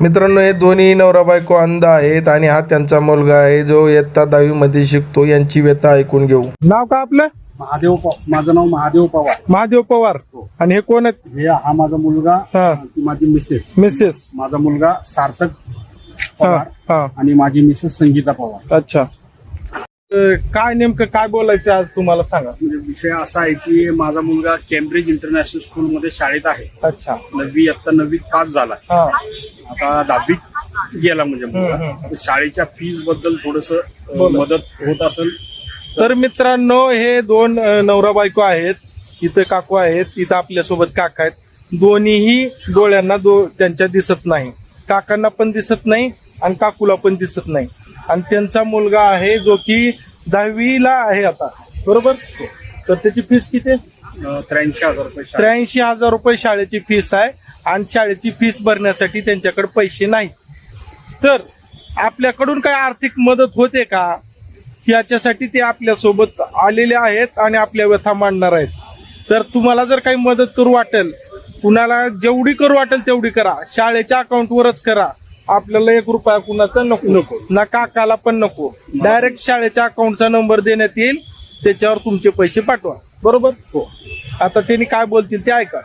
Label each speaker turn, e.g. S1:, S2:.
S1: मित्रांनो, हे दोन्ही नवरा बायको अंध आहेत आणि हा त्यांचा मुलगा आहे जो इयत्ता 10वी मध्ये शिकतो. यांची व्यथा ऐकून घेऊ.
S2: नाव का आपलं?
S3: माझं नाव महादेव पवार.
S2: महादेव पवार. आणि हे कोण आहेत?
S3: हे हा माझा मुलगा,
S2: हा.
S3: ती माझी मिसेस.
S2: मिसेस.
S3: माझा मुलगा सार्थक
S2: हा
S3: पवार
S2: हा.
S3: आणि माझी मिसेस संगीता पवार.
S2: अच्छा. काय नेमकं काय बोलायचं आज तुम्हाला सांगा.
S3: म्हणजे विषय असा आहे की माझा मुलगा केम्ब्रिज इंटरनॅशनल स्कूल मध्ये शाळेत आहे.
S2: अच्छा.
S3: इयत्ता 9वी पास झाला.
S2: हा.
S3: आता 10वीत गेला म्हणजे मुलगा. तर शाळेच्या फीस बद्दल थोडस
S2: बोला.
S3: मदत होत असेल
S2: तर मित्रांनो, हे दोन नवरा बायको आहेत. इथं काकू आहेत, इथं आपल्यासोबत काका आहेत. दोन्हीही डोळ्यांना त्यांच्या दिसत नाही. काकांना पण दिसत नाही आणि काकूला पण दिसत नाही. आणि त्यांचा मुलगा आहे जो की 10वीला आहे आता, बरोबर. तर त्याची फीस किती?
S3: 83,000 रुपये.
S2: 83,000 रुपये शाळेची फीस आहे. आणि शाळेची फीस भरण्यासाठी त्यांच्याकडे पैसे नाही. तर आपल्याकडून काय आर्थिक मदत होते का, याच्यासाठी ते आपल्यासोबत आलेले आहेत आणि आपल्या व्यथा मांडणार आहेत. तर तुम्हाला जर काही मदत करू वाटेल, कुणाला जेवढी करू वाटेल तेवढी करा. शाळेच्या अकाउंटवरच करा. आपल्याला 1 रुपया कुणाचा नको ना, काकाला पण नको. डायरेक्ट शाळेच्या अकाउंटचा नंबर देण्यात येईल, त्याच्यावर तुमचे पैसे पाठवा, बरोबर. हो. आता त्यांनी काय बोलतील ते ऐका.